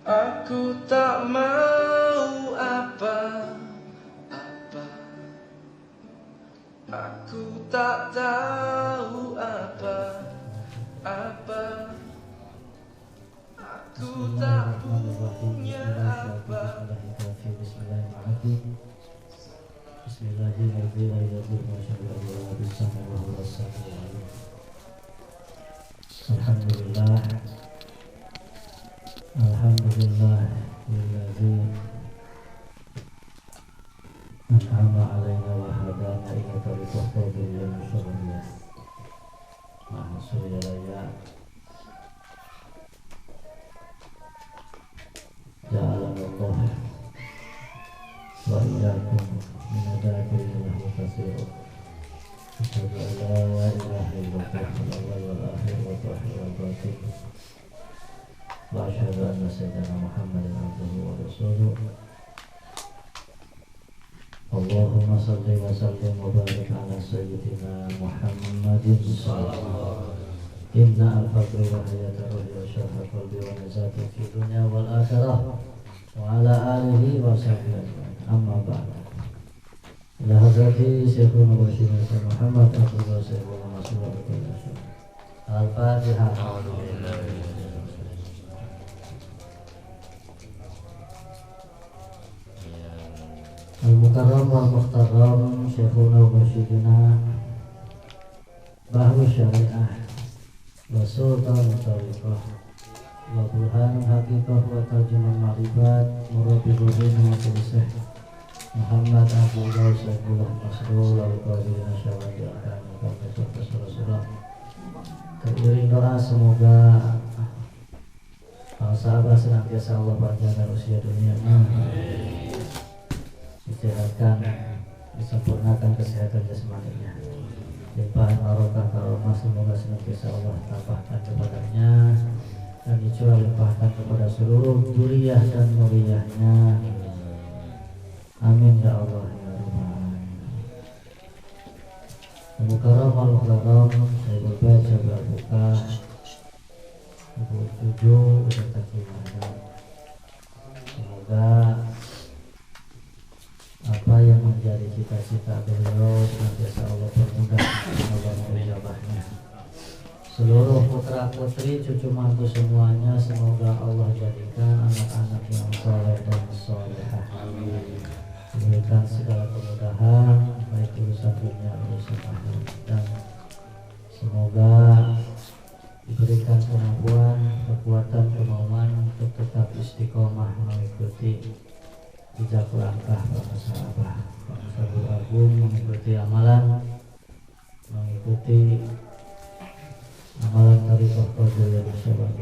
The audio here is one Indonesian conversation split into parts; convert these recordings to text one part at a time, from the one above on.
Aku tak mau apa-apa, aku tak tahu apa-apa, aku tak punya apa. Bismillahirrahmanirrahim. Alhamdulillah, alhamdulillah, lillazi an'ama alaina wa hadana ila tariqah tawbiyah musyarriyah. Maha surya raya ja'alallah wa iyyakum min adzabihi al-katsir. Asyhadu an la ilaha illallah wal akhir wa tahir wa batin. Wa asyhadu anna sayyidina Muhammadan abduhu wa rasuluh. Allahumma salli wa sallim wa barik ala sayyidina Muhammadin sallallahu inna al-faqri wa hayata ruhi wa syarha qalbi wa nazati fi dunya wal akhirah wa ala alihi wa sahbihi amma ba'd. Ila hadrati Syekhuna wa Syekh Muhammad Abdullah Syekhuna Rasulullah Al-Fatihah. Al-Mukarram wal-Mukhtaram Syekhuna wa Syekh Bahru Syariah wa Sultan Tariqah wa Burhan Hakikah wa Tarjuman Ma'rifat Murabi Rudin wa Tulisah Muhammad Abdullah Syekhullah Masrul Al-Qadhi Nasyawati Al-Kami Al-Qadhi Rasulullah. Teriring doa semoga sahabat senantiasa Allah panjangkan usia dunia, disehatkan, disempurnakan kesehatan jasmaninya, limpahan barokah karomah semoga senantiasa Allah tambahkan kepadanya dan dicurah limpahkan kepada seluruh dzurriyyah dan dzurriyyahnya. Amin ya Allah ya Rabbal alamin. Al-Mukarram wal-Mukhtaram Sayyidul Bait Syabal Buka Ibu Cucu beserta keluarga. Semoga apa yang menjadi cita-cita beliau senantiasa Allah permudah, Allah mengijabahnya. Seluruh putra putri cucu mantu semuanya semoga Allah jadikan anak-anak yang soleh dan solehah. Diberikan segala kemudahan baik urusan dunia urusan akhirat, dan semoga diberikan kemampuan, kekuatan, kemauan untuk tetap istiqomah mengikuti jejak langkah para sahabat, para sahabat agung, mengikuti amalan tariqah qadiriyah masyaallah.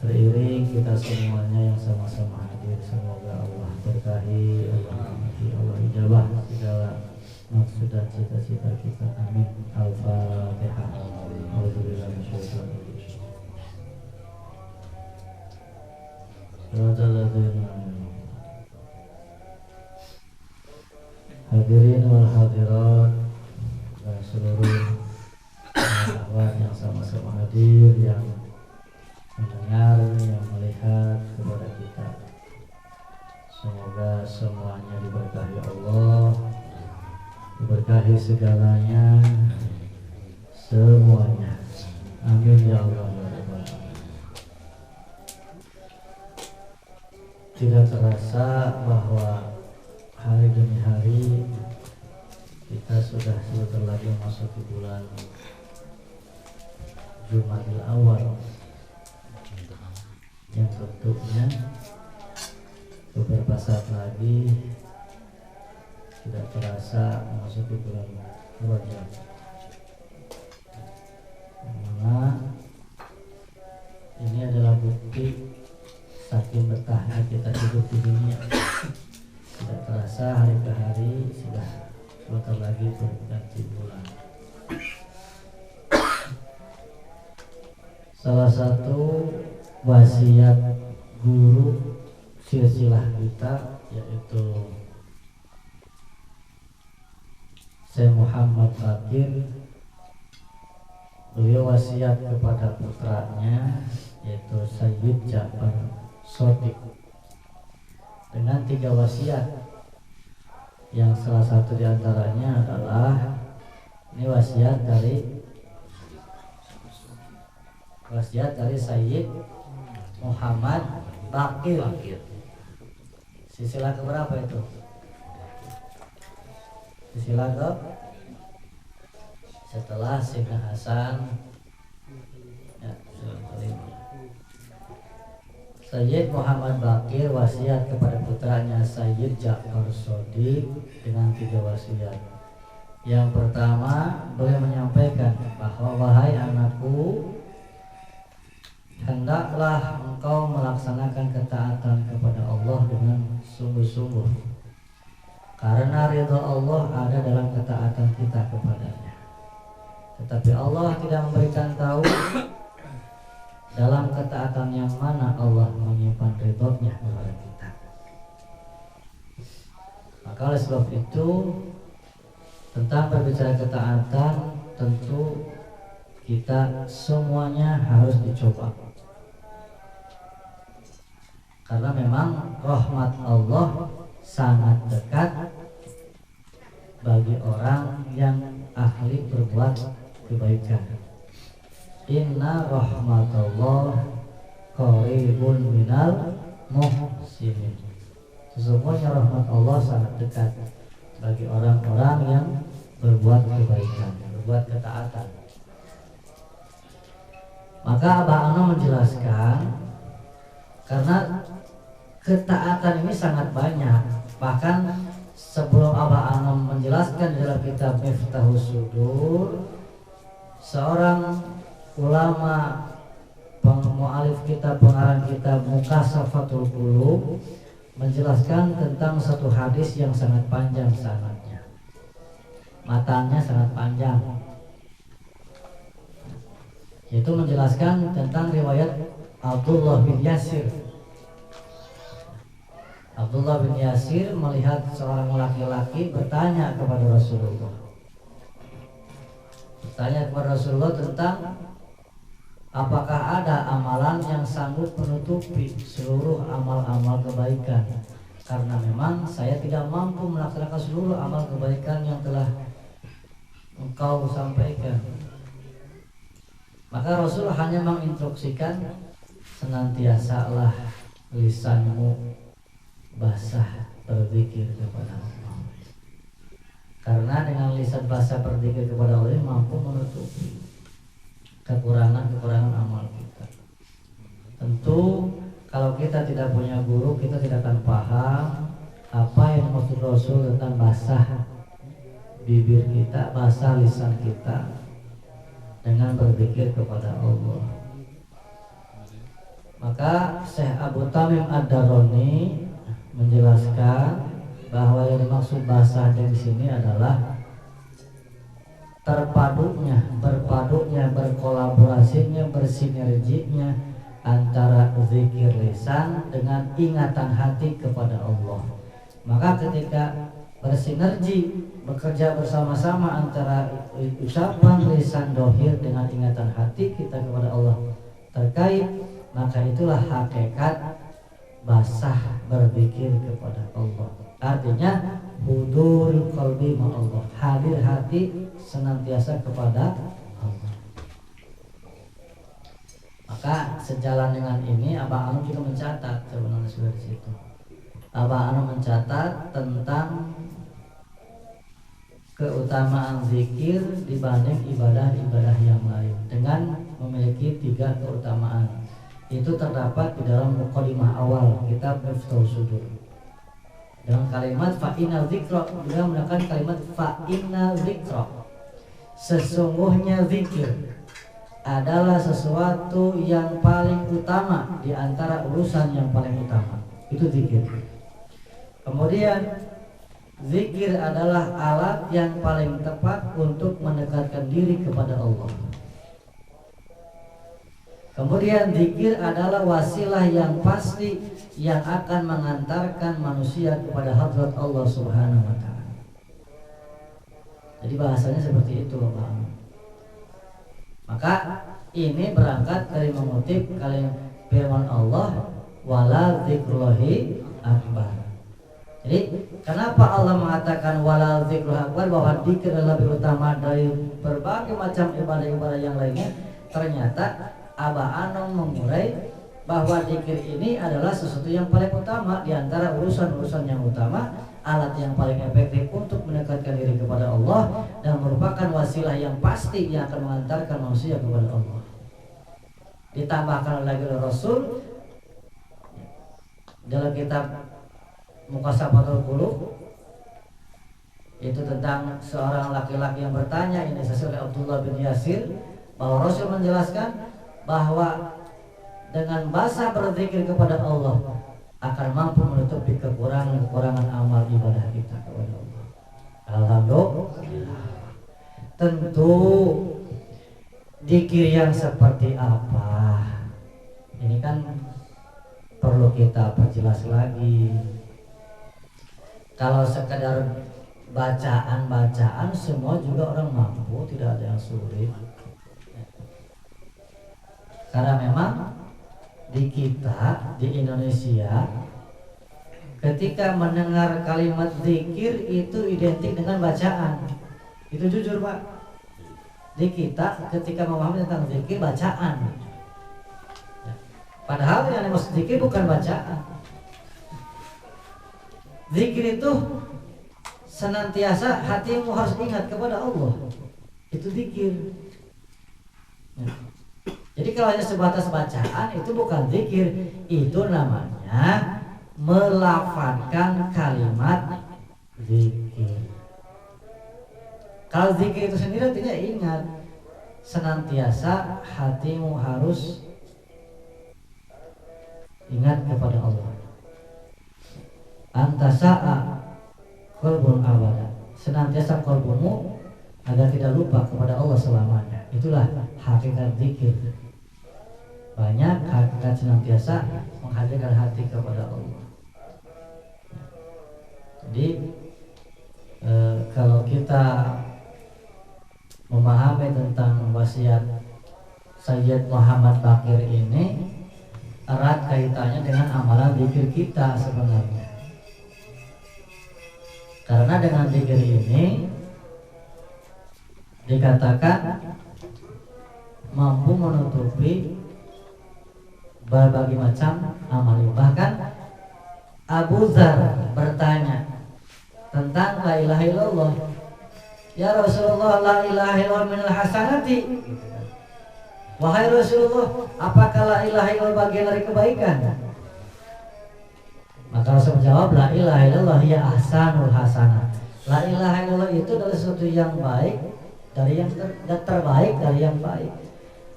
Teriring kita semuanya yang sama-sama hadir, semoga Allah berkahi, Allah rahmati, Allah ijabah segala maksud dan cita-cita kita. Amin. Al-Fatihah. Auzubillahi minasyaitonir rajim. Hadirin wal hadirat dan seluruh sahabat yang sama-sama hadir, yang mendengar, yang melihat kepada kita, semoga semuanya diberkahi Allah, diberkahi segalanya, semuanya. Amin ya Allah ya Rabbal alamin. Tidak terasa bahwa hari demi hari kita sudah sebentar lagi memasuki bulan Jumadil Awal, yang tentunya beberapa saat lagi tidak terasa memasuki bulan Rajab, karena ini adalah bukti saking betahnya kita hidup di dunia. Tidak terasa hari ke hari sudah sebentar lagi berganti bulan. Salah satu wasiat guru silsilah kita yaitu Syekh Muhammad Bakir, beliau wasiat kepada putranya yaitu Sayyid Sayyid Ja'far Shadiq dengan 3 wasiat yang salah satu diantaranya adalah ini wasiat dari Sayyid Muhammad Baqir. Silsilah keberapa itu? Silsilah ke setelah Sayyidina Hasan ya, Sayyid Muhammad Baqir wasiat kepada putranya Sayyid Ja'far Shadiq dengan 3 wasiat. Yang pertama, beliau menyampaikan bahwa wahai anakku, hendaklah engkau melaksanakan ketaatan kepada Allah dengan sungguh-sungguh, karena ridha Allah ada dalam ketaatan kita kepadanya. Tetapi Allah tidak memberikan tahu dalam ketaatan yang mana Allah menyimpan ridhonya kepada kita. Maka oleh sebab itu, tentang berbicara ketaatan, tentu kita semuanya harus dicoba. Karena memang rahmat Allah sangat dekat bagi orang yang ahli berbuat kebaikan. Inna rahmatullah qaribun minal muhsinin. Sesungguhnya rahmat Allah sangat dekat bagi orang-orang yang berbuat kebaikan, berbuat ketaatan. Maka Abah Ano menjelaskan, karena ketaatan ini sangat banyak. Bahkan sebelum Abah Ano menjelaskan dalam kitab Miftahus Sudur, seorang ulama mu'alif kitab, pengarang kitab Mukasafatul Qulub menjelaskan tentang satu hadis yang sangat panjang sanadnya. Matanya sangat panjang. Yaitu menjelaskan tentang riwayat Abdullah bin Yasir. Abdullah bin Yasir melihat seorang laki-laki bertanya kepada Rasulullah. Bertanya kepada Rasulullah tentang apakah ada amalan yang sanggup menutupi seluruh amal-amal kebaikan? Karena memang saya tidak mampu melaksanakan seluruh amal kebaikan yang telah engkau sampaikan. Maka Rasul hanya menginstruksikan, senantiasalah lisanmu basah berzikir kepada Allah. Karena dengan lisan basah berzikir kepada Allah mampu menutupi kekurangan amal kita. Tentu kalau kita tidak punya guru, kita tidak akan paham apa yang maksud Rasul tentang basah bibir kita, basah lisan kita dengan berzikir kepada Allah. Maka Syekh Abu Tamim Ad-Daroni menjelaskan bahwa yang dimaksud basah di sini adalah berpadunya, berkolaborasinya, bersinerginya antara zikir lisan dengan ingatan hati kepada Allah. Maka ketika bersinergi, bekerja bersama-sama antara ucapan lisan dohir dengan ingatan hati kita kepada Allah terkait, maka itulah hakikat basah berzikir kepada Allah. Artinya hudurul qalbi ma'allah, hadir hati senantiasa kepada Allah. Maka sejalan dengan ini Abah Ano juga mencatat, sebenarnya sudah di situ. Abah Ano mencatat tentang keutamaan zikir dibanding ibadah-ibadah yang lain dengan memiliki 3 keutamaan. Itu terdapat di dalam mukadimah awal kitab Miftahus Sudur. Dengan kalimat fa'inna dzikra, beliau menggunakan kalimat fa'inna dzikra. Sesungguhnya zikir adalah sesuatu yang paling utama di antara urusan yang paling utama. Itu zikir. Kemudian zikir adalah alat yang paling tepat untuk mendekatkan diri kepada Allah. Kemudian zikir adalah wasilah yang pasti yang akan mengantarkan manusia kepada hadrat Allah Subhanahu wa taala. Jadi bahasanya seperti itu, Bapak. Maka ini berangkat dari mengutip firman Allah wala dzikrullahi akbar. Jadi kenapa Allah mengatakan wala dzikrullahi akbar, bahwa dzikir lebih utama dari berbagai macam ibadah-ibadah yang lainnya? Ternyata Abah Anom mengurai bahwa dzikir ini adalah sesuatu yang paling utama di antara urusan-urusan yang utama, alat yang paling efektif untuk mendekatkan diri kepada Allah dan merupakan wasilah yang pasti yang akan mengantarkan manusia kepada Allah. Ditambahkan lagi oleh Rasul dalam kitab Muqasafatul Qulub, itu tentang seorang laki-laki yang bertanya, ini sesuai Abdullah bin Yasir, bahwa Rasul menjelaskan bahwa dengan bahasa berzikir kepada Allah akan mampu menutupi kekurangan amal ibadah kita kepada Allah. Alhamdulillah. Tentu zikir yang seperti apa? Ini kan perlu kita perjelas lagi. Kalau sekedar bacaan semua juga orang mampu, tidak ada yang sulit. Karena memang di kita, di Indonesia, ketika mendengar kalimat zikir itu identik dengan bacaan. Itu jujur Pak. Di kita ketika memahami tentang zikir, bacaan. Padahal yang dimaksud zikir bukan bacaan. Zikir itu senantiasa hatimu harus ingat kepada Allah. Itu zikir. Jadi kalau hanya sebatas bacaan itu bukan zikir, itu namanya melafadzkan kalimat zikir. Kalau zikir itu sendiri tidak ingat, senantiasa hatimu harus ingat kepada Allah. Antasa'a qalbun abada, senantiasa qalbumu agar tidak lupa kepada Allah selamanya. Itulah hakikat zikir. Banyak hakikat senantiasa menghadirkan hati kepada Allah. Jadi kalau kita memahami tentang wasiat Sayyid Muhammad Baqir ini, erat kaitannya dengan amalan zikir kita sebenarnya. Karena dengan zikir ini dikatakan mampu menutupi berbagai macam amal. Bahkan Abu Dzar bertanya tentang la ilaha illallah, ya Rasulullah, la ilaha illallah minal hasanati. Wahai Rasulullah, apakah la ilaha illallah bagian dari kebaikan? Maka Rasul menjawab, la ilaha illallah ya ahsanul hasanah. La ilaha illallah itu adalah sesuatu yang baik dari yang terbaik dari yang baik.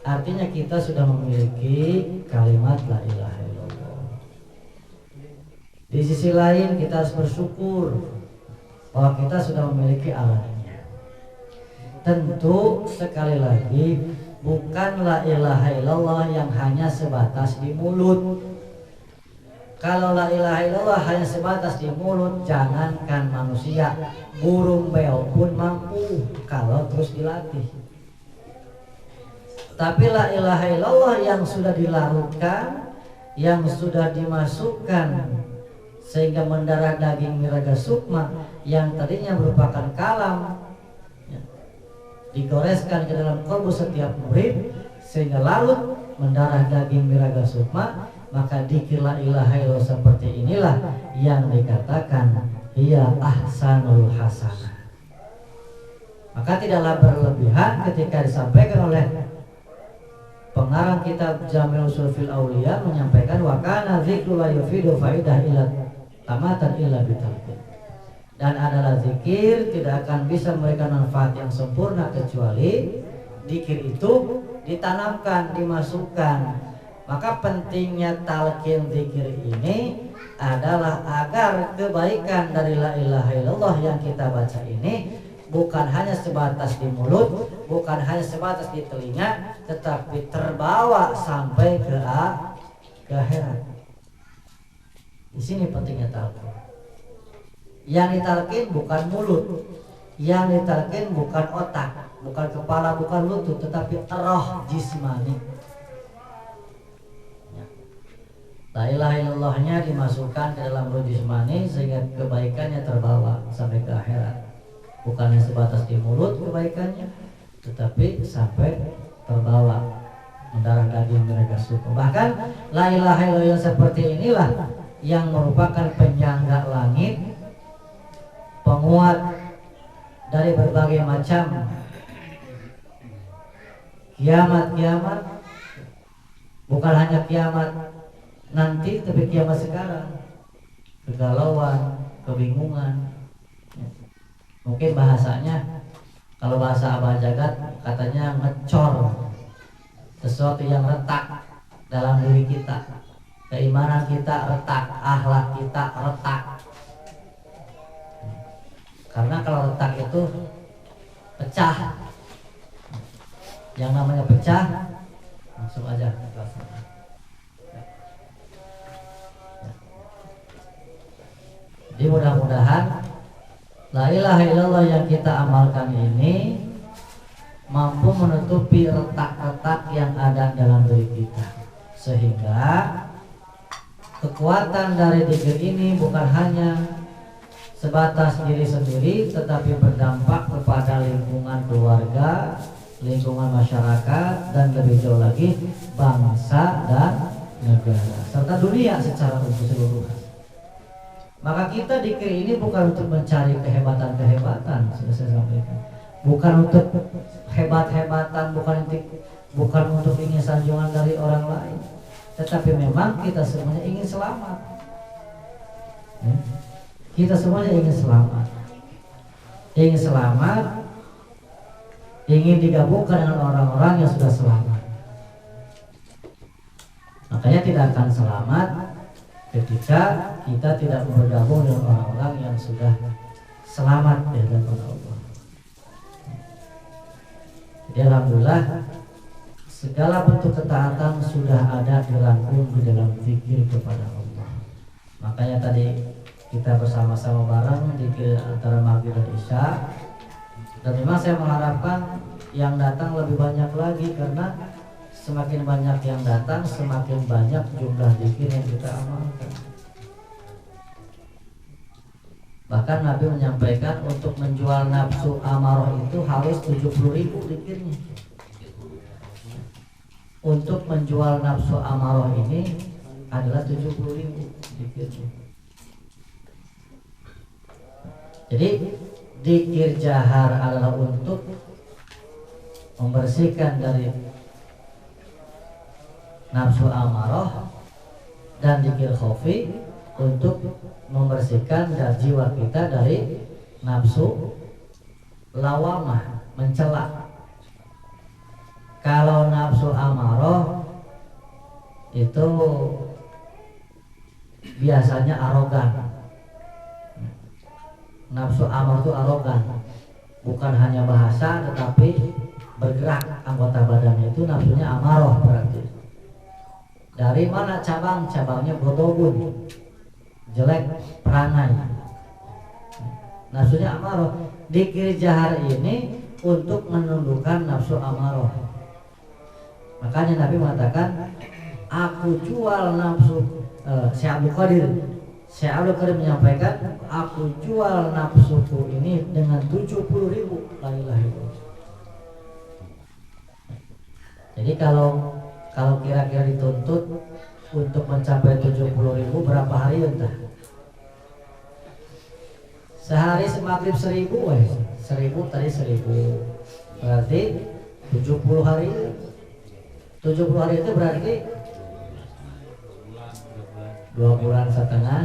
Artinya kita sudah memiliki kalimat la ilaha illallah. Di sisi lain kita harus bersyukur bahwa kita sudah memiliki alatnya. Tentu sekali lagi bukan la ilaha illallah yang hanya sebatas di mulut. Kalau la ilaha illallah hanya sebatas di mulut, jangankan manusia, burung beo pun mampu kalau terus dilatih. Tapi la ilaha illallah yang sudah dilarutkan, yang sudah dimasukkan sehingga mendarah daging miraga sukma, yang tadinya merupakan kalam, digoreskan ke dalam kalbu setiap murid sehingga larut mendarah daging miraga sukma, maka dzikir la ilaha illallah seperti inilah yang dikatakan hiya ahsanul hasanah. Maka tidaklah berlebihan ketika disampaikan oleh pengarang kitab Jamil Usul fil Auliya menyampaikan wa kana dzikru la yufidu faidah illa tamatan illa bitalqin. Dan adalah zikir tidak akan bisa memberikan manfaat yang sempurna kecuali zikir itu ditanamkan, dimasukkan. Maka pentingnya talqin zikir ini adalah agar kebaikan dari la ilaha illallah yang kita baca ini bukan hanya sebatas di mulut, bukan hanya sebatas di telinga, tetapi terbawa sampai ke akhirat. Di sini pentingnya talqin. Yang ditalqin bukan mulut, yang ditalqin bukan otak, bukan kepala, bukan lutut, tetapi roh jismani. La ilaha illallahnya dimasukkan ke dalam ruh jismani sehingga kebaikannya terbawa sampai ke akhirat. Bukan hanya sebatas di mulut kebaikannya, tetapi sampai terbawa mendarah daging mereka suku. Bahkan la ilaha illallah seperti inilah yang merupakan penyangga langit, penguat dari berbagai macam kiamat-kiamat. Bukan hanya kiamat nanti, tapi kiamat sekarang. Kegalauan, kebingungan. Mungkin bahasanya, kalau bahasa Abah Jagat katanya ngecor, sesuatu yang retak dalam diri kita. Keimanan kita retak, akhlak kita retak. Karena kalau retak itu pecah. Yang namanya pecah, langsung aja. Jadi mudah-mudahan la ilaha illallah yang kita amalkan ini mampu menutupi retak-retak yang ada dalam diri kita, sehingga kekuatan dari dzikir ini bukan hanya sebatas diri sendiri, tetapi berdampak kepada lingkungan keluarga, lingkungan masyarakat, dan lebih jauh lagi bangsa dan negara serta dunia secara keseluruhan. Maka kita dzikir ini bukan untuk mencari kehebatan-kehebatan, sudah saya sampaikan. Bukan untuk hebat-hebatan, bukan untuk ingin sanjungan dari orang lain, tetapi memang kita semuanya ingin selamat. Kita semuanya ingin selamat. Ingin selamat, ingin digabungkan dengan orang-orang yang sudah selamat. Makanya tidak akan selamat ketika kita tidak bergabung dengan orang-orang yang sudah selamat di hadapan Allah. Jadi alhamdulillah segala bentuk ketaatan sudah ada dirangkum di dalam zikir kepada Allah. Makanya tadi kita bersama-sama bareng zikir antara maghrib dan isya. Dan memang saya mengharapkan yang datang lebih banyak lagi, karena semakin banyak yang datang, semakin banyak jumlah zikir yang kita amalkan. Bahkan Nabi menyampaikan untuk menjual nafsu amarah itu harus 70.000 zikirnya. Untuk menjual nafsu amarah ini adalah 70.000 zikirnya. Jadi zikir jahar adalah untuk membersihkan dari nafsu amarah, dan zikir khafi untuk membersihkan dari jiwa kita dari nafsu lawamah, mencela. Kalau nafsu amarah itu biasanya arogan. Nafsu amarah itu arogan, bukan hanya bahasa tetapi bergerak anggota badannya, itu nafsunya amarah berarti. Dari mana cabang? Cabangnya godobun, jelek, perangai. Nafsunya amarah. Dzikir jahar ini untuk menundukkan nafsu amarah. Makanya Nabi mengatakan, aku jual nafsu. Syekh Abdul Qadir menyampaikan, aku jual nafsuku ini dengan 70.000 la ilaha illallah. Jadi kalau kira-kira dituntut untuk mencapai 70.000, berapa hari entah? Sehari semaghrib 1.000, 1.000 tadi 1.000, berarti 70 hari. 70 hari itu berarti 2 bulan setengah.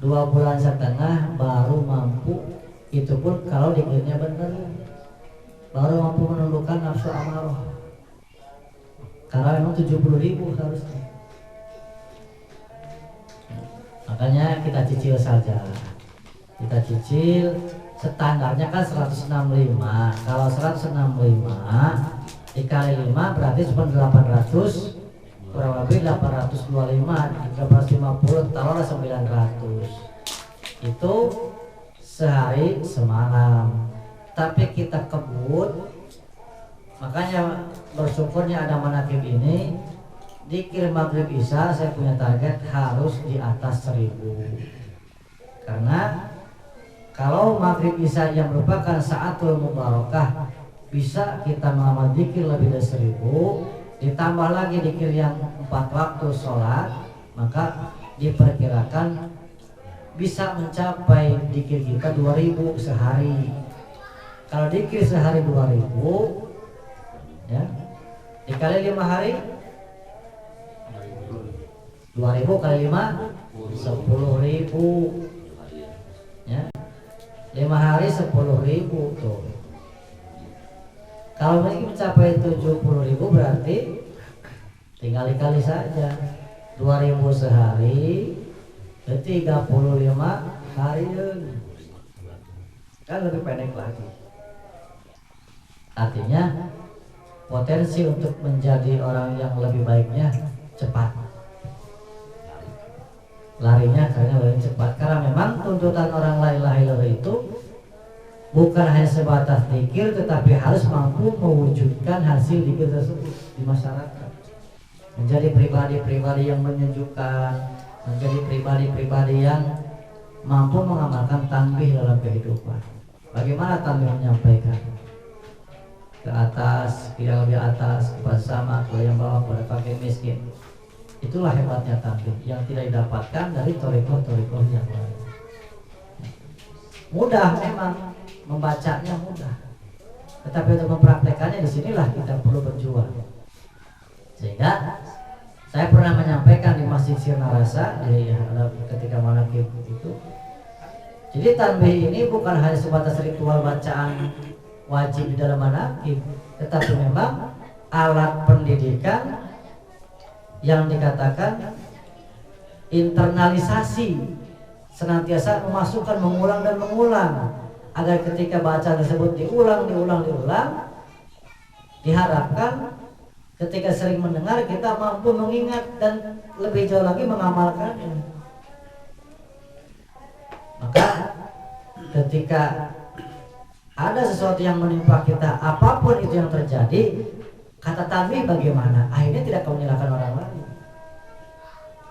2 bulan setengah baru mampu, itu pun kalau dikirnya benar, baru mampu menundukkan nafsu amarah. Karena memang 70.000 harusnya. Makanya kita cicil saja. Kita cicil, standarnya kan 165. Kalau 165 dikali 5 berarti cuma 800, kurang lebih 825, 350, taruhlah 900. Itu sehari semalam. Tapi kita kebut, makanya bersyukurnya ada manakib ini, Zikir maghrib isya saya punya target harus di atas 1000. Karena kalau maghrib isya yang merupakan saatul mubarakah bisa kita mengamal zikir lebih dari 1000, ditambah lagi zikir yang 4 waktu sholat, maka diperkirakan bisa mencapai zikir kita 2000 sehari. Kalau zikir sehari 2000 ya, dikali 5 hari 2000 kali 5 10.000 ya. 5 hari 10.000 tuh. Kalau mencapai 70.000 berarti tinggal dikali saja 2000 sehari ke 35 hari kan lebih pendek lagi. Artinya potensi untuk menjadi orang yang lebih baiknya cepat. Larinya karena lebih cepat, karena memang tuntutan orang la ilaha illallah itu bukan hanya sebatas zikir, tetapi harus mampu mewujudkan hasil zikir tersebut di masyarakat, menjadi pribadi-pribadi yang menyejukkan, menjadi pribadi-pribadi yang mampu mengamalkan tanbih dalam kehidupan. Bagaimana tanbih menyampaikan? Ke atas, yang lebih atas, kepada sama, ke yang bawah, kepada fakir miskin. Itulah hebatnya tanbih yang tidak didapatkan dari torikoh-torikoh yang lain. Mudah memang, membacanya mudah, tetapi untuk mempraktekannya disinilah kita perlu berjuang. Sehingga saya pernah menyampaikan di Masjid Sirna Rasa ketika manaqib itu. Jadi tanbih ini bukan hanya sebatas ritual bacaan wajib di dalam manaqib, tetapi memang alat pendidikan yang dikatakan internalisasi, senantiasa memasukkan, mengulang dan mengulang, agar ketika bacaan tersebut diulang, diharapkan ketika sering mendengar kita mampu mengingat dan lebih jauh lagi mengamalkannya. Maka ketika ada sesuatu yang menimpa kita, apapun itu yang terjadi, kata tanbih bagaimana? Akhirnya tidak kau menyalahkan orang lain.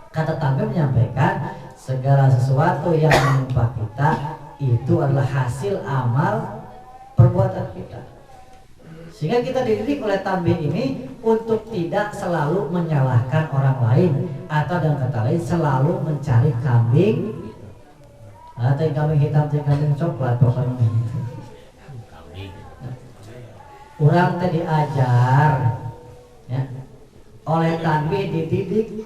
Kata tanbih menyampaikan segala sesuatu yang menimpa kita itu adalah hasil amal perbuatan kita. Sehingga kita dididik oleh tanbih ini untuk tidak selalu menyalahkan orang lain, atau dengan kata lain selalu mencari kambing, atau kambing hitam, kambing coklat pokoknya. Orang tadi diajar ya, oleh tanbih dididik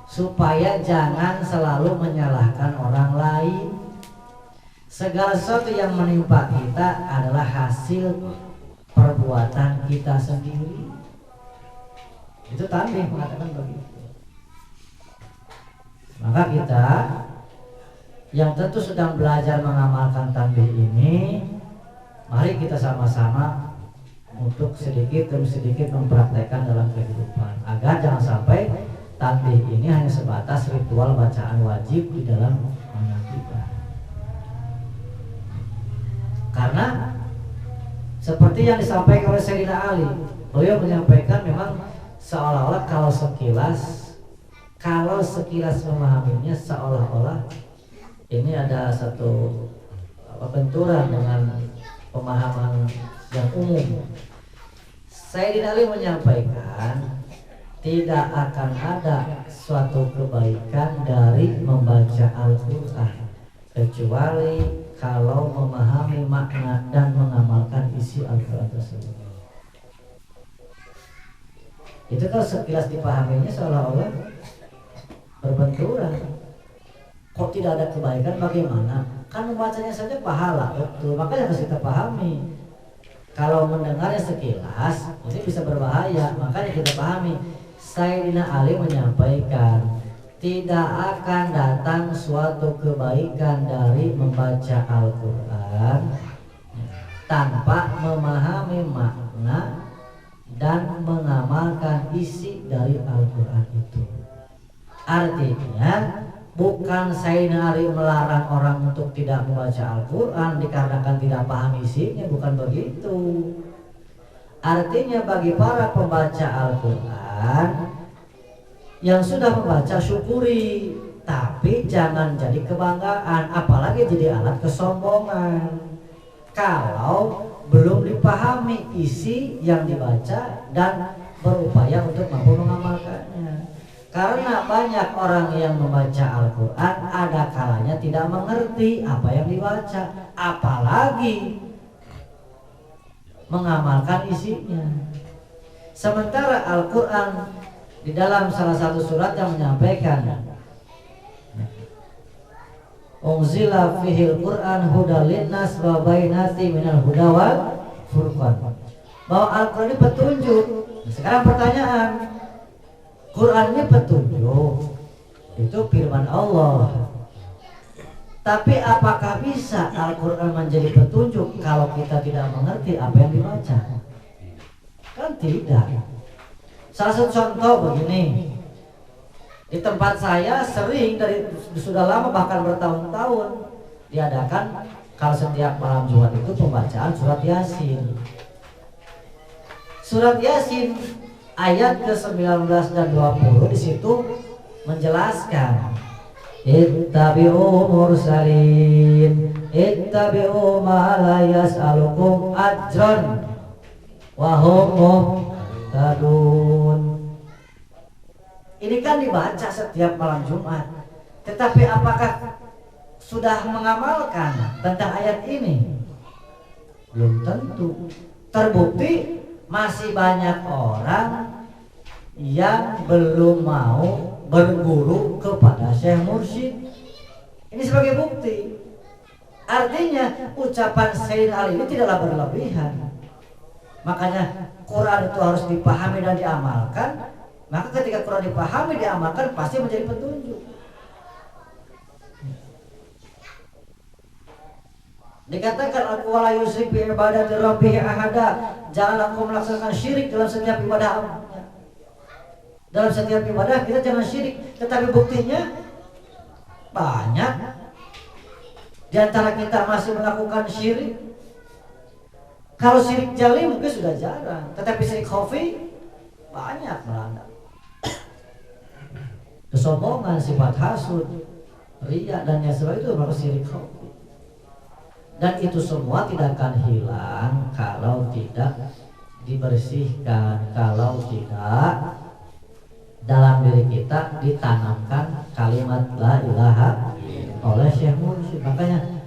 supaya jangan selalu menyalahkan orang lain. Segala sesuatu yang menimpa kita adalah hasil perbuatan kita sendiri. Itu tanbih mengatakan begitu. Maka kita yang tentu sedang belajar mengamalkan tanbih ini, mari kita sama-sama untuk sedikit demi sedikit mempraktekkan dalam kehidupan, agar jangan sampai tanbih ini hanya sebatas ritual bacaan wajib di dalam manaqib. Karena seperti yang disampaikan oleh Sayyidina Ali, beliau menyampaikan memang seolah-olah kalau sekilas memahaminya seolah-olah ini ada satu benturan dengan pemahaman yang umum. Sayyidina Ali menyampaikan tidak akan ada suatu kebaikan dari membaca Al-Quran kecuali kalau memahami makna dan mengamalkan isi Al-Quran tersebut. Itu kalau sekilas dipahaminya seolah-olah berbenturan. Kok tidak ada kebaikan, bagaimana? Kan membacanya saja pahala, betul. Makanya harus kita pahami. Kalau mendengarnya sekilas, ini bisa berbahaya. Makanya kita pahami. Sayyidina Ali menyampaikan, tidak akan datang suatu kebaikan dari membaca Al-Quran tanpa memahami makna dan mengamalkan isi dari Al-Quran itu. Artinya bukan Sayyidina Ali melarang orang untuk tidak membaca Al-Quran dikarenakan tidak paham isinya, bukan begitu. Artinya bagi para pembaca Al-Quran Yang sudah membaca syukuri, tapi jangan jadi kebanggaan, apalagi jadi alat kesombongan. Kalau belum dipahami isi yang dibaca dan berupaya untuk mampu mengamalkannya. Karena banyak orang yang membaca Al-Quran ada kalanya tidak mengerti apa yang dibaca, apalagi mengamalkan isinya. Sementara Al-Quran di dalam salah satu surat yang menyampaikan Unzila fihil Qur'an hudal linnas wa bainati minal huda wal furqan, bahwa Al-Quran ini petunjuk. Sekarang pertanyaan, Quran ini petunjuk, itu firman Allah. Tapi apakah bisa Al-Quran menjadi petunjuk kalau kita tidak mengerti apa yang dibaca? Kan tidak. Salah satu contoh begini, di tempat saya sering sudah lama bahkan bertahun-tahun diadakan kalau setiap malam Jumat itu pembacaan surat Yasin. Surat Yasin ayat ke-19 dan 20 di situ menjelaskan ittabi'u mursalin ittabi'u ma la yas'alukum ajran wa hum muhtadun. Ini kan dibaca setiap malam Jumat, tetapi apakah sudah mengamalkan tentang ayat ini? Belum tentu. Terbukti masih banyak orang yang belum mau berguru kepada Syekh Mursyid. Ini sebagai bukti. Artinya ucapan Sayyidina Ali ini tidaklah berlebihan. Makanya Quran itu harus dipahami dan diamalkan. Maka ketika Quran dipahami diamalkan pasti menjadi petunjuk. Dikatakan wala yusyrik bi ibadati rabbih ahada, janganlah kau melaksanakan syirik dalam setiap ibadah. Dalam setiap ibadah kita jangan syirik, tetapi buktinya banyak di antara kita masih melakukan syirik. Kalau syirik jali mungkin sudah jarang, tetapi syirik khafi banyak melanda. Kesombongan, sifat hasud, riya dan yang sebagainya itu merupakan syirik khafi. Dan itu semua tidak akan hilang kalau tidak dibersihkan, kalau tidak dalam diri kita ditanamkan kalimat la ilaha oleh Syekh Mursyid. Makanya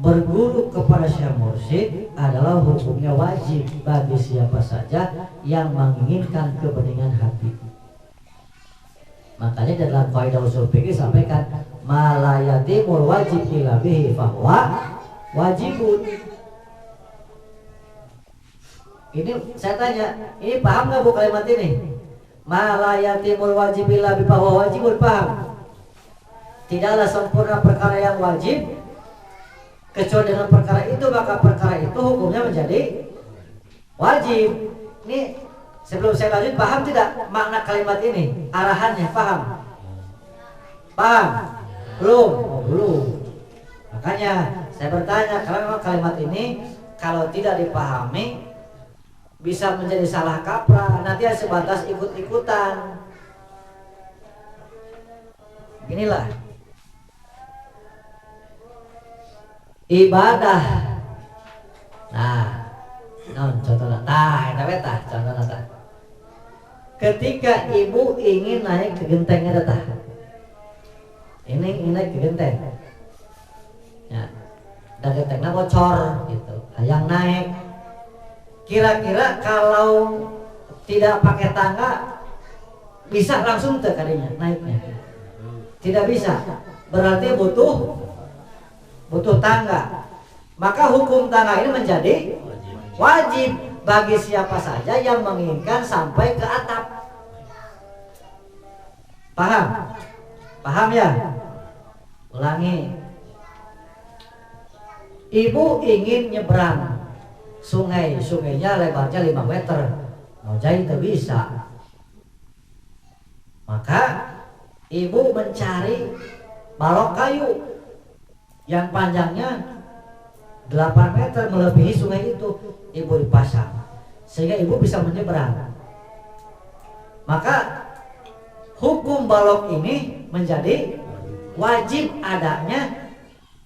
berguru kepada Syekh Mursyid adalah hukumnya wajib bagi siapa saja yang menginginkan kebeningan hati. Makanya dalam kaidah usul fikih sampaikan malayatimul wajib illa bihi fahuwa wajibun. Ini saya tanya, ini paham nggak bu kalimat ini? Malayatimul wajib illa bihi fahuwa wajibun, paham? Tidaklah sempurna perkara yang wajib kecuali dengan perkara itu, maka perkara itu hukumnya menjadi wajib. Ini sebelum saya lanjut, paham tidak makna kalimat ini? Arahannya paham? Paham? Belum? Oh, belum. Makanya saya bertanya, karena memang kalimat ini kalau tidak dipahami bisa menjadi salah kaprah, nanti sebatas ikut-ikutan. Inilah ibadah. Nah, contohnya, contohnya. Ketika ibu ingin naik ke gentengnya datang, ini naik ke genteng, ya, dan gentengnya bocor, gitu, hayang naik. Kira-kira kalau tidak pakai tangga bisa langsung kadinya naiknya? Tidak bisa, berarti butuh tangga. Maka hukum tangga ini menjadi wajib bagi siapa saja yang menginginkan sampai ke atap. Paham? Paham ya? Ulangi. Ibu ingin nyebrang sungainya lebarnya 5 meter, mau jadi tidak bisa. Maka ibu mencari balok kayu yang panjangnya 8 meter melebihi sungai itu, ibu dipasang sehingga ibu bisa menyeberang. Maka hukum balok ini menjadi wajib adanya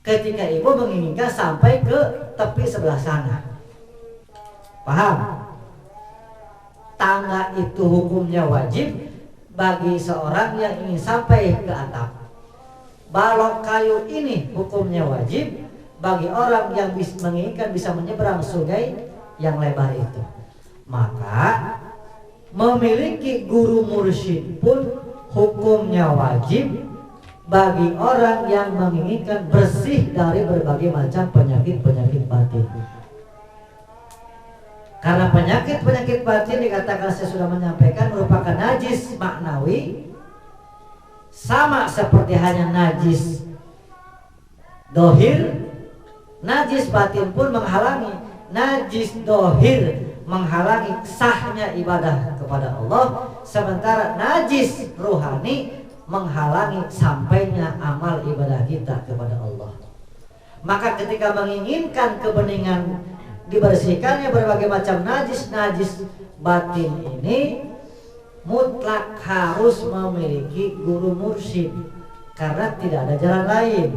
ketika ibu menginginkan sampai ke tepi sebelah sana. Paham? Tangga itu hukumnya wajib bagi seorang yang ingin sampai ke atap. Balok kayu ini hukumnya wajib bagi orang yang menginginkan bisa menyeberang sungai yang lebar itu. Maka memiliki guru mursyid pun hukumnya wajib bagi orang yang menginginkan bersih dari berbagai macam penyakit-penyakit batin. Karena penyakit-penyakit batin dikatakan saya sudah menyampaikan merupakan najis maknawi, sama seperti hanya najis dohir, najis batin pun menghalangi. Najis dohir menghalangi sahnya ibadah kepada Allah, sementara najis ruhani menghalangi sampainya amal ibadah kita kepada Allah. Maka ketika menginginkan kebeningan dibersihkannya berbagai macam najis batin ini, mutlak harus memiliki guru mursyid karena tidak ada jalan lain.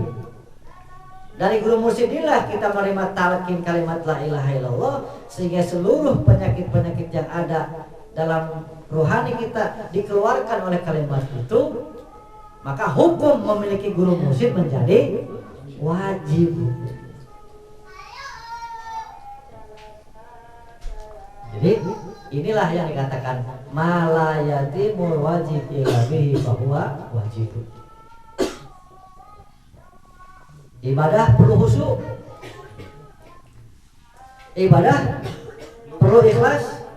Dari guru mursyid inilah kita menerima talqin kalimat la ilaha illallah, sehingga seluruh penyakit-penyakit yang ada dalam rohani kita dikeluarkan oleh kalimat itu. Maka hukum memiliki guru mursyid menjadi wajib. Jadi inilah yang dikatakan malayatimul wajib illa bihi fahuwa wajib. Ibadah perlu khusyuk. Ibadah perlu ikhlas.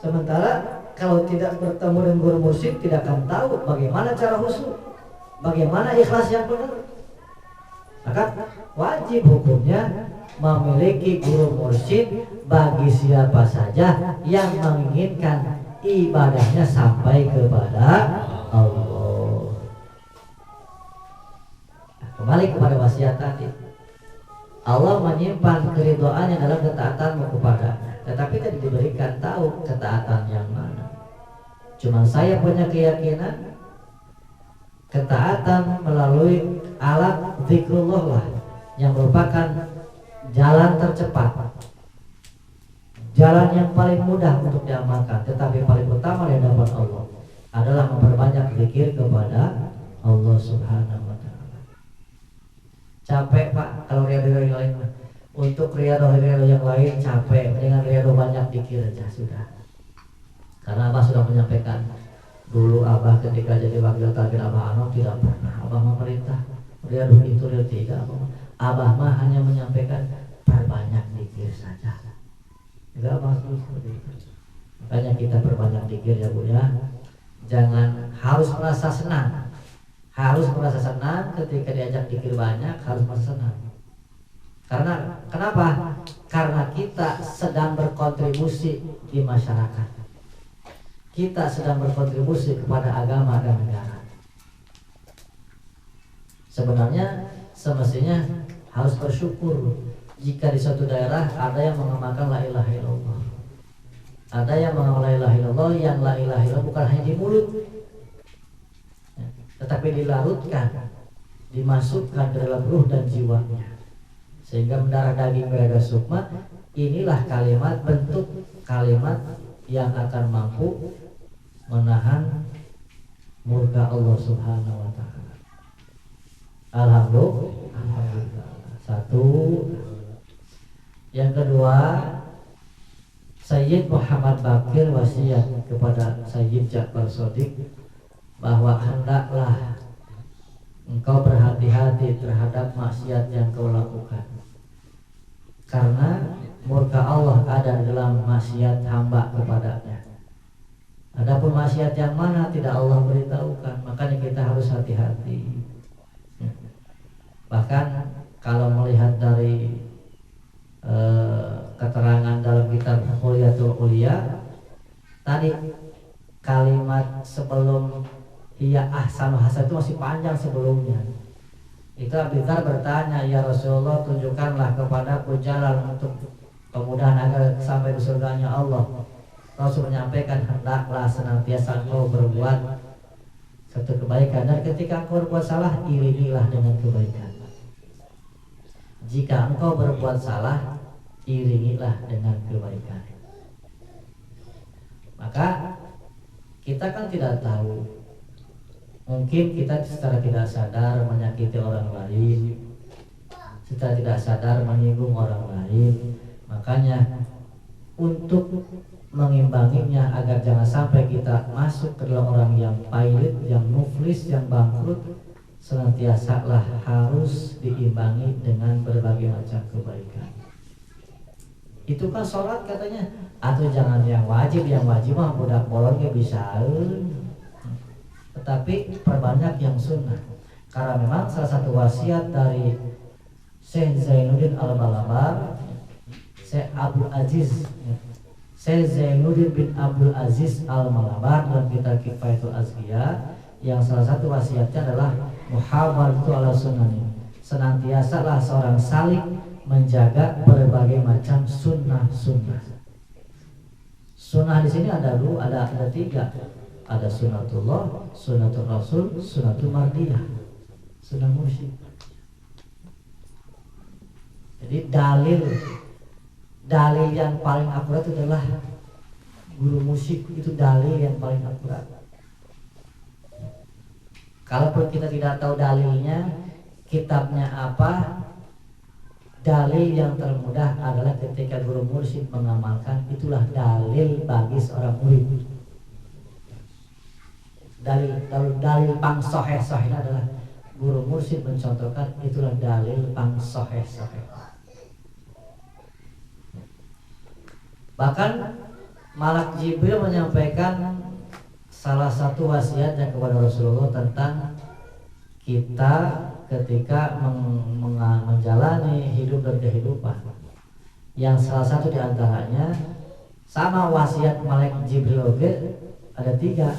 Sementara kalau tidak bertemu dengan guru mursyid tidak akan tahu bagaimana cara khusyuk, bagaimana ikhlas yang benar. Maka wajib hukumnya memiliki guru mursyid bagi siapa saja yang menginginkan ibadahnya sampai kepada Allah. Kembali kepada wasiat tadi, Allah menyimpan keridhaannya dalam ketaatanmu kepadanya, tetapi tidak diberikan tahu ketaatan yang mana. Cuma saya punya keyakinan ketaatan melalui alat zikrullah lah yang merupakan jalan tercepat, jalan yang paling mudah untuk diamalkan, tetapi paling utama di hadapan Allah adalah memperbanyak zikir kepada Allah Subhanahu wa Ta'ala. Capek Pak kalau riyadhah yang lain, untuk riyadhah yang lain capek, dengan riyadhah banyak zikir aja sudah. Karena Abah sudah menyampaikan dulu, Abah ketika jadi wakil takbir Abah Anok tidak pernah Abah memerintah riyadhah itu riyadhah tidak. Abah mah hanya menyampaikan perbanyak zikir saja. Enggak maksud seperti itu. Makanya kita perbanyak zikir ya Bu ya. Jangan harus merasa senang. Harus merasa senang ketika diajak zikir banyak, harus merasa senang. Karena kenapa? Karena kita sedang berkontribusi di masyarakat. Kita sedang berkontribusi kepada agama dan negara. Sebenarnya semestinya harus bersyukur jika di suatu daerah ada yang mengamalkan la ilaha illallah, ada yang mengamalkan la ilaha illallah, yang la ilaha illallah bukan hanya di mulut tetapi dilarutkan, dimasukkan ke dalam ruh dan jiwanya sehingga mendarah daging mereka sukma. Inilah kalimat, bentuk kalimat yang akan mampu menahan murka Allah Subhanahu wa Ta'ala. Alhamdulillah. Satu. Yang kedua, Sayyid Muhammad Bakir wasiat kepada Sayyid Ja'far Shadiq bahwa hendaklah engkau berhati-hati terhadap maksiat yang kau lakukan, karena murka Allah ada dalam maksiat hamba kepadanya. Adapun maksiat yang mana tidak Allah beritahukan, makanya kita harus hati-hati. Bahkan kalau melihat dari keterangan dalam kitab Huliyatul Ulia tadi, kalimat sebelum iya ahsanu hasan itu masih panjang sebelumnya. Itu Abu Dzar bertanya, ya Rasulullah, tunjukkanlah kepadaku jalan untuk kemudahan agar sampai ke surganya Allah. Rasul menyampaikan hendaklah senantiasa engkau berbuat satu kebaikan, dan ketika engkau berbuat salah iringilah dengan kebaikan. Jika engkau berbuat salah iringilah dengan kebaikan. Maka kita kan tidak tahu, mungkin kita secara tidak sadar menyakiti orang lain, secara tidak sadar menyinggung orang lain. Makanya untuk mengimbanginya agar jangan sampai kita masuk ke dalam orang yang pailit, yang muflis, yang bangkrut, senantiasalah harus diimbangi dengan berbagai macam kebaikan. Itu kan sholat katanya, atau jangan yang wajib mah budak bolongnya bisa, tetapi perbanyak yang sunnah. Karena memang salah satu wasiat dari Syekh Zainuddin Al-Malabar, Syekh Zainuddin bin Abdul Aziz Al-Malabar dalam kitab Kifayatul Azkiya, yang salah satu wasiatnya adalah muhafadzatu ala sunnah. Senantiasalah seorang salik menjaga berbagai macam sunnah-sunnah. Sunnah di sini ada tiga. Ada sunnatullah, sunnatul rasul, sunnatul mardiyah, sunnah mursyid. Jadi dalil yang paling akurat adalah guru musik, itu dalil yang paling akurat. Kalaupun kita tidak tahu dalilnya, kitabnya apa, dalil yang termudah adalah ketika guru mursyid mengamalkan, itulah dalil bagi seorang murid. Dalil pang soheh adalah guru mursyid mencontohkan, itulah dalil pang soheh. Bahkan Malak Jibril menyampaikan salah satu wasiatnya kepada Rasulullah tentang kita ketika menjalani hidup dan kehidupan, yang salah satu diantaranya sama wasiat Malak Jibril ada 3.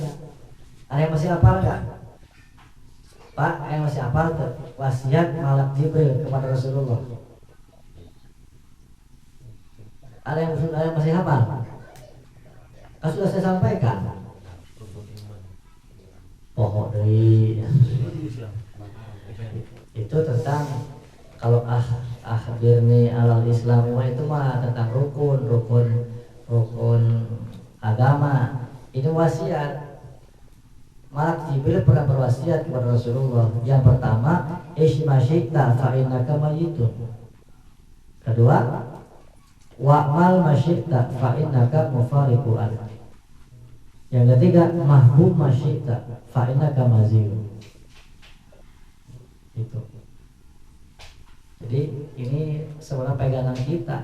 Ada yang masih hafal nggak? Pak, ada yang masih hafal tuh wasiat Malak Jibril kepada Rasulullah? Ada yang masih hafal? Kan sudah saya sampaikan. Pokok dari itu tentang kalau akhirnya alal Islam itu mah tentang rukun agama. Itu wasiat. Malak Jibril pernah berwasiat kepada Rasulullah. Yang pertama, ismasyikta fa'innaka mayyitun. Kedua, wa'mal masyikta fa'innaka mufariqu an. Yang ketiga, mahbub masyikta fa'innaka maziyun. Itu. Jadi ini sebenarnya pegangan kita.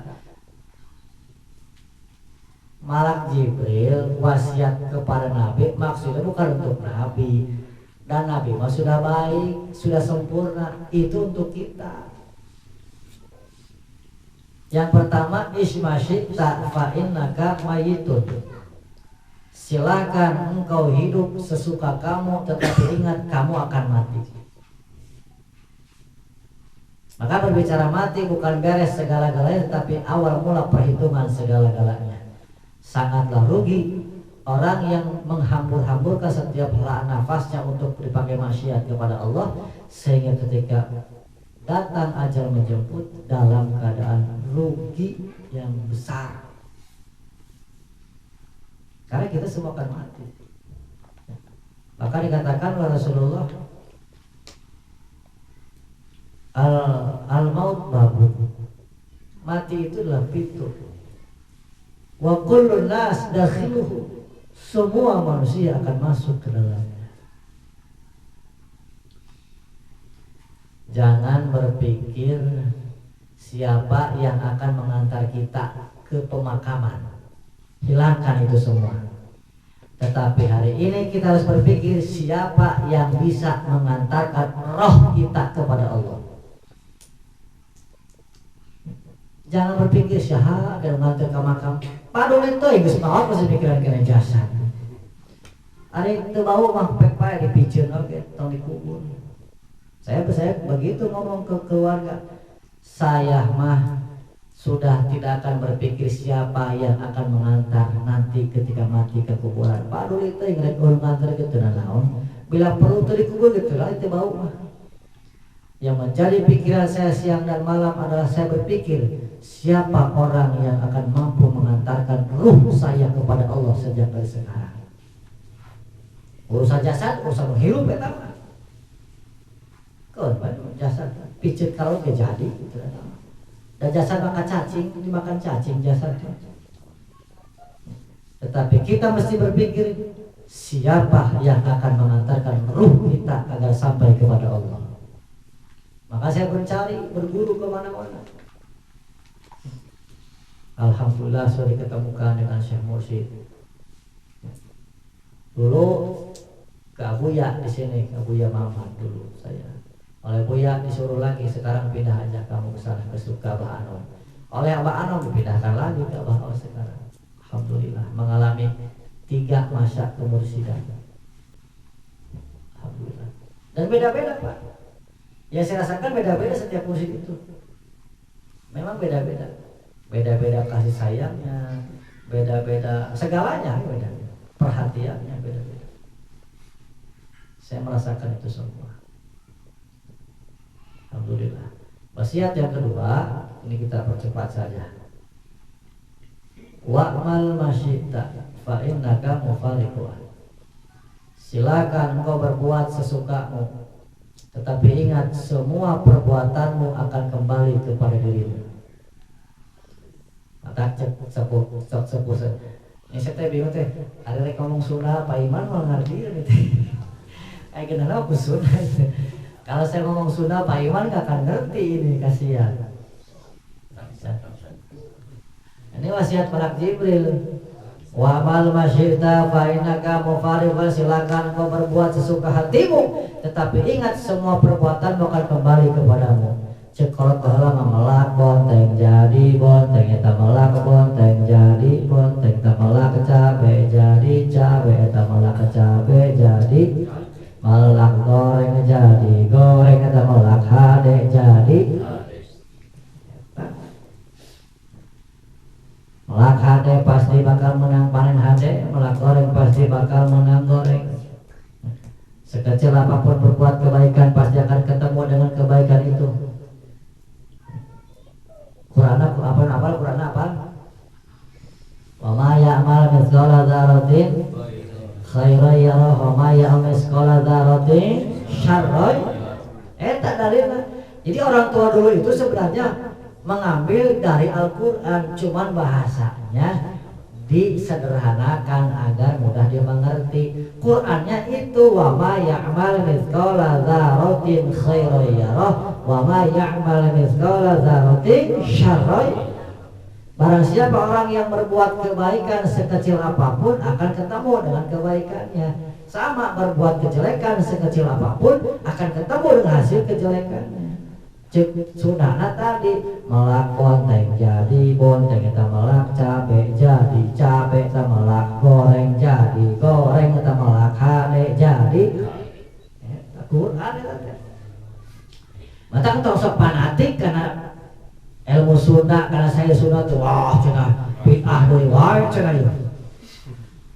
Malak Jibril wasiat kepada Nabi maksudnya bukan untuk Nabi, dan Nabi mah sudah baik, sudah sempurna, itu untuk kita. Yang pertama, ismasyita fa innaka mayyitun. Silakan engkau hidup sesuka kamu, tetapi ingat kamu akan mati. Maka berbicara mati bukan beres segala-galanya, tetapi awal mula perhitungan segala-galanya. Sangatlah rugi orang yang menghambur-hamburkan setiap helaan nafasnya untuk dipakai maksiat kepada Allah, sehingga ketika datang ajal menjemput dalam keadaan rugi yang besar. Karena kita semua akan mati. Maka dikatakan oleh Rasulullah, al-maut babun, mati itu adalah pintu. Wa kullun nas dakhiluhu, semua manusia akan masuk ke dalamnya. Jangan berpikir siapa yang akan mengantar kita ke pemakaman. Hilangkan itu semua. Tetapi hari ini kita harus berpikir siapa yang bisa mengantarkan roh kita kepada Allah. Jangan berpikir syahad dan mengantar ke makam. Padahal itu geus maot masih pikiran kena jasad. Ari teu bau mah pek pae dipicieun oge tong dikubur. Saya begitu ngomong ke keluarga. Saya mah sudah tidak akan berpikir siapa yang akan mengantar nanti ketika mati ke kuburan. Pak dulu itu yang urang ngantar gitu naon. Bila perlu tadi kubur gitu lah itu bau mah. Yang menjadi pikiran saya siang dan malam adalah saya berpikir siapa orang yang akan mampu mengantarkan ruh saya kepada Allah sejak dari sekarang. Urusan jasad, urusan menghirup eta mah. Kon jasad pijet kalau ke jadi gitu. Dan jasad makan cacing, dimakan cacing jasad. Tetapi kita mesti berpikir siapa yang akan mengantarkan ruh kita agar sampai kepada Allah. Maka saya mencari, berguru kemana-mana. Alhamdulillah sudah diketemukan dengan Syekh Mursyid. Dulu ke Abuya di sini, ke Abuya Muhammad dulu saya. Oleh Buya disuruh lagi, sekarang pindah aja kamu ke sana ke Abah Anom. Oleh Abah Anom dipindahkan lagi ke Abah Anom sekarang. Alhamdulillah mengalami 3 masa kemursidan. Alhamdulillah. Dan beda-beda Pak. Yang saya rasakan beda-beda setiap mursyid itu. Memang beda-beda. Beda-beda kasih sayangnya, beda-beda segalanya beda-beda. Perhatiannya beda-beda. Saya merasakan itu semua. Alhamdulillah. Wasiat yang kedua, ini kita percepat saja. Wa'mal masyi'ta fa innaka mufariqun. Silakan engkau berbuat sesukamu, tetapi ingat semua perbuatanmu akan kembali kepada dirimu. Maka sepuh. Ini saya bingung teh. Ada yang ngomong Sunda, Pak Iman mau ngerti gitu. Kayak kenapa aku Sunda itu. Kalau saya ngomong Sunda, Pak Iman gak akan ngerti ini, kasihan. Ini wasiat Malak Jibril. Wa mal masyi'ta fa innaka mufariqun, silakan kau berbuat sesuka hatimu, tetapi ingat semua perbuatanmu akan kembali kepadamu. Cekolot baheula melak bonteng jadi bonteng, eta melak bonteng jadi bonteng, eta melak cabe jadi cabe, eta melak cabe jadi melak goreng jadi goreng, eta melak hade jadi melak hade pasti bakal menang panen hade, melak goreng pasti bakal menang goreng. Sekecil apapun berbuat kebaikan pasti akan ketemu dengan kebaikan itu. Quran apa? Quran apa? Wa ma ya'mal mithqala dzarratin khairan yarah wa ma ya'mal mithqala dzarratin syarran. Eta dalilna. Jadi orang tua dulu itu sebenarnya mengambil dari Al-Qur'an, cuman bahasanya disederhanakan agar mudah dimengerti. Qur'annya itu wa ma ya'mal mithqala dzarratin khairan yarah wa ma ya'mal mithqala dzarratin syarran. Barang siapa orang yang berbuat kebaikan sekecil apapun akan ketemu dengan kebaikannya. Sama berbuat kejelekan sekecil apapun akan ketemu dengan hasil kejelekannya. Sunahna tadi melak bonteng jadi bonteng, kita melak cabe jadi cabe, kita melak goreng jadi goreng, kita melak hade jadi Quran itu. Matang tong sok fanatik karena ilmu Sunda, karena saya Sunda tuh wah cenah bid'ah deui wae cenah ieu.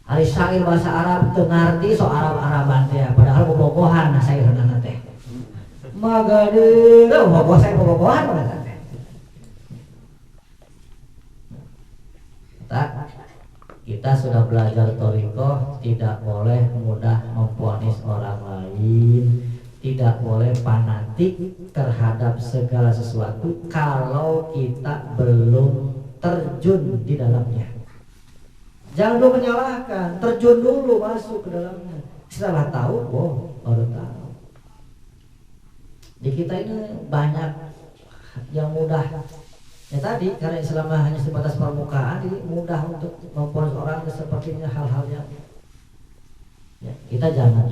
Ari sair bahasa Arab teu ngarti so Arab-Araban teh, padahal bobogohan sairna teh. Magadeun bobogoh saya bobogohan mana teh. Kita sudah belajar thariqah, tidak boleh mudah memvonis orang lain, tidak boleh fanatik terhadap segala sesuatu kalau kita belum terjun di dalamnya. Jangan dulu menyalahkan, terjun dulu masuk ke dalamnya. Setelah tahu, baru tahu. Di kita ini banyak yang mudah. Ya tadi karena selama hanya sebatas permukaan, jadi mudah untuk memvonis orang sepertinya hal-hal yang ya, kita jangan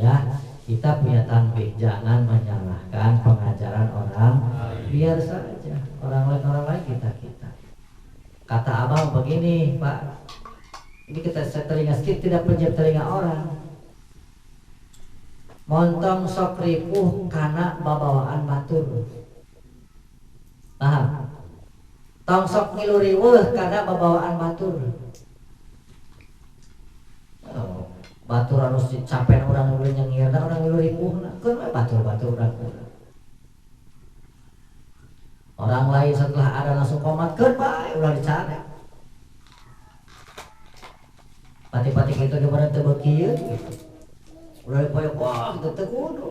kita punya tanbih, jangan menyalahkan pengajaran orang, biar saja orang lain kita. Kata abang begini Pak, ini kita telinga sedikit tidak penjam telinga orang. Montong sok ripuh karena babawaan batur. Paham? tong sok ngilu riweuh karena babawaan batur. Oh, batur anu capen urang ngilu nyengirna urang ngilu ripuhna keun we batur-batur urang. Orang lain setelah ada langsung komat keun bae ulah dicana. Pati-pati kitu di mana teu beukieu gitu. Ulah dipoyok wah kita teu kudu.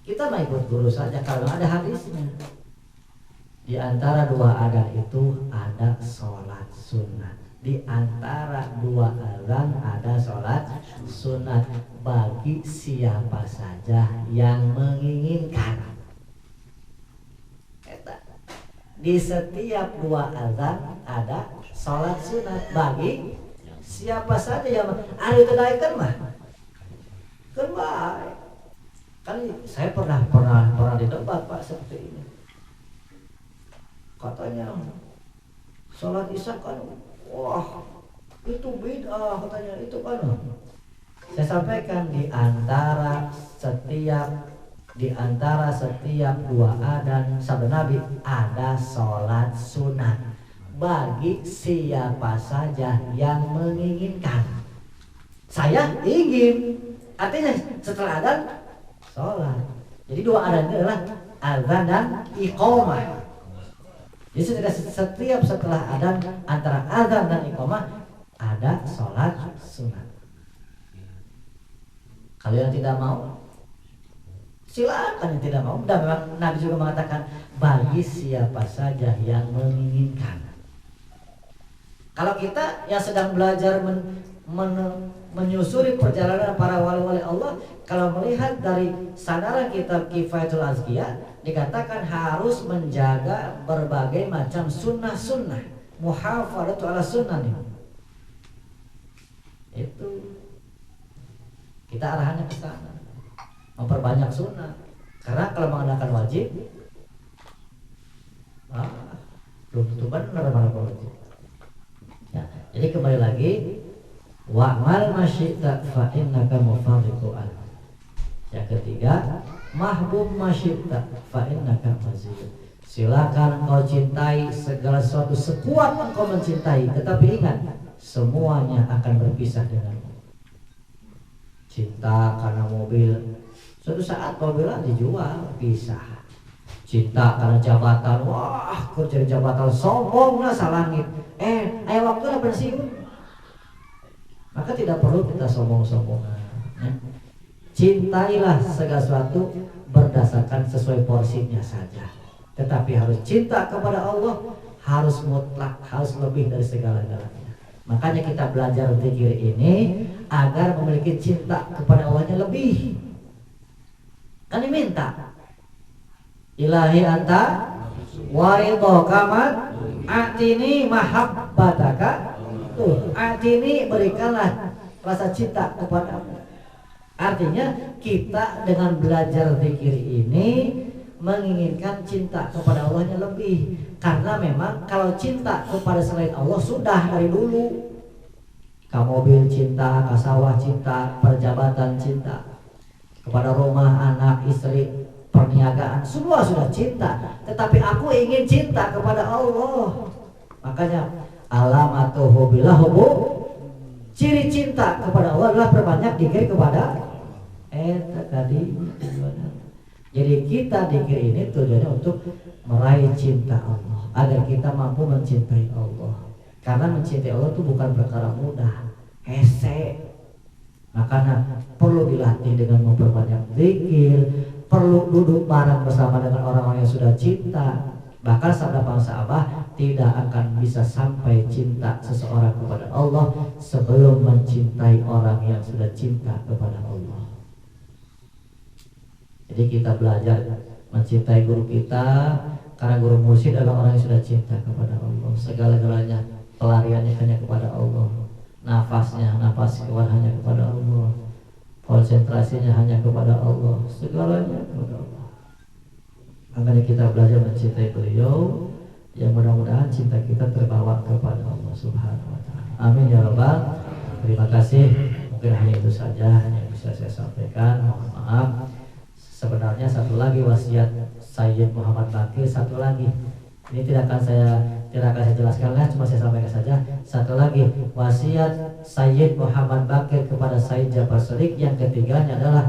Kita mah ikut guru saja kalau ada hadisnya. Di antara dua adzan itu ada sholat sunat. Di antara dua adzan ada sholat sunat bagi siapa saja yang menginginkan. Di setiap dua adzan ada sholat sunat bagi siapa saja yang anu teu daekeun mah. Kan baik. Kan saya pernah didebat Pak seperti ini. Katanya sholat isya kan wah itu bid'ah katanya itu kan. Saya sampaikan di antara setiap dua adzan sabda Nabi ada sholat sunat bagi siapa saja yang menginginkan. Saya ingin, artinya setelah adzan sholat. Jadi dua adzan itu adalah adzan dan iqamah. Jadi setiap setelah adzan antara adzan dan iqamah ada sholat sunat. Kalau yang tidak mau silakan, yang tidak mau. Dan memang Nabi juga mengatakan bagi siapa saja yang menginginkan. Kalau kita yang sedang belajar menyusuri perjalanan para wali-wali Allah, kalau melihat dari sanaran kitab Kifayatul Azkiyah dikatakan harus menjaga berbagai macam sunnah-sunnah, muhafadzatu ala sunnah. Itu kita arahannya ke sana, memperbanyak sunnah. Karena kalau mengadakan wajib, belum tentu benar mana wajib. Ya, jadi kembali lagi, wa'mal masyi'ta fa innaka mufarriqu an. Yang ketiga, mahbub masyi'ta fa innaka mazid. Silakan kau cintai segala sesuatu sekuat engkau mencintai, tetapi ingat semuanya akan berpisah denganmu. Cinta karena mobil, suatu saat mobilnya dijual, pisah. Cinta karena jabatan, wah kerja jabatan sombongnya salangit. Ayo waktu pensiun. Maka tidak perlu kita sombong-sombongan. Cintailah segala sesuatu berdasarkan sesuai porsinya saja. Tetapi harus cinta kepada Allah, harus mutlak, harus lebih dari segala-galanya. Makanya kita belajar zikir ini agar memiliki cinta kepada Allahnya lebih. Kan diminta ilahi anta waridho kamat atini mahabbataka. Atini berikanlah rasa cinta kepadamu. Artinya kita dengan belajar zikir ini menginginkan cinta kepada Allahnya lebih. Karena memang kalau cinta kepada selain Allah sudah dari dulu. Ke mobil cinta, ke sawah cinta, perjabatan cinta, kepada rumah, anak, istri, perniagaan, semua sudah cinta. Tetapi aku ingin cinta kepada Allah. Makanya alamatuhu bilahu, ciri cinta kepada Allah adalah perbanyak zikir kepada tadi. Jadi kita zikir ini tujuannya untuk meraih cinta Allah, agar kita mampu mencintai Allah. Karena mencintai Allah itu bukan perkara mudah, hese. Makanya perlu dilatih dengan memperbanyak zikir, perlu duduk bareng bersama dengan orang-orang yang sudah cinta. Bahkan sabda para sahabat, tidak akan bisa sampai cinta seseorang kepada Allah sebelum mencintai orang yang sudah cinta kepada Allah. Jadi kita belajar mencintai guru kita, karena guru mursyid adalah orang yang sudah cinta kepada Allah. Segala-galanya pelariannya hanya kepada Allah, nafas keluar hanya kepada Allah, konsentrasinya hanya kepada Allah, segalanya kepada Allah. Makanya kita belajar mencintai beliau, yang mudah-mudahan cinta kita terbawa kepada Allah Subhanahu wa Ta'ala. Amin ya Rabbal. Terima kasih. Mungkin hanya itu saja yang bisa saya sampaikan. Mohon maaf. Sebenarnya satu lagi wasiat Sayyid Muhammad Bakir, satu lagi Ini tidak akan saya jelaskan, cuma saya sampaikan saja. Satu lagi, wasiat Sayyid Muhammad Bakir kepada Sayyid Ja'far Shadiq yang ketiganya adalah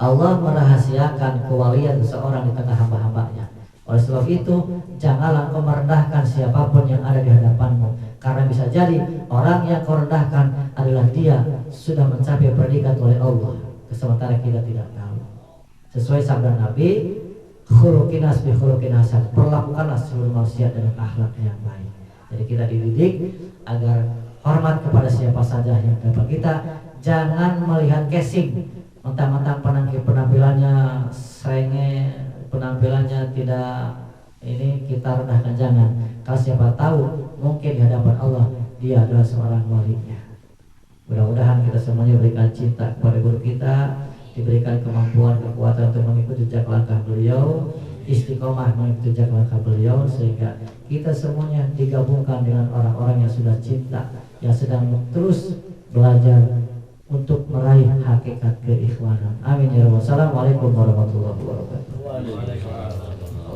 Allah merahasiakan kewalian seseorang di tengah hamba-hambanya. Oleh sebab itu, janganlah kau merendahkan siapapun yang ada di hadapanmu, karena bisa jadi orang yang kau rendahkan adalah dia sudah mencapai predikat oleh Allah, sementara kita tidak tahu. Sesuai sabda Nabi, khuluqin nas bi khuluqin hasan, perlakukanlah seluruh manusia dengan akhlak yang baik. Jadi kita dididik agar hormat kepada siapa saja yang dapat kita, jangan melihat casing, mentang-mentang penampilannya serenge, penampilannya tidak ini kita rendahkan, jangan. Kalau siapa tahu mungkin di hadapan Allah dia adalah seorang walinya. Mudah-mudahan kita semuanya berikan cinta kepada guru kita, diberikan kemampuan, kekuatan untuk mengikuti jejak langkah beliau, istiqomah mengikuti jejak langkah beliau, sehingga kita semuanya digabungkan dengan orang-orang yang sudah cinta, yang sedang terus belajar untuk meraih hakikat keikhwanan. Amin ya rabbal alamin. Assalamualaikum warahmatullahi wabarakatuh.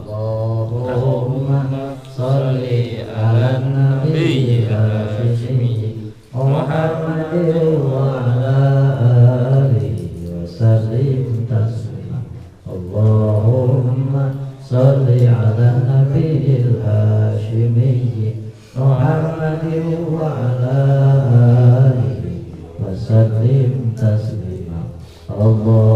Allahumma sholli ala nabiyyil hashimi Muhammadin wa ala alihi wa sallim taslima. Allahumma sholli ala nabiyyil hashimi Muhammadin wa ala alihi wa sallim taslima. Allah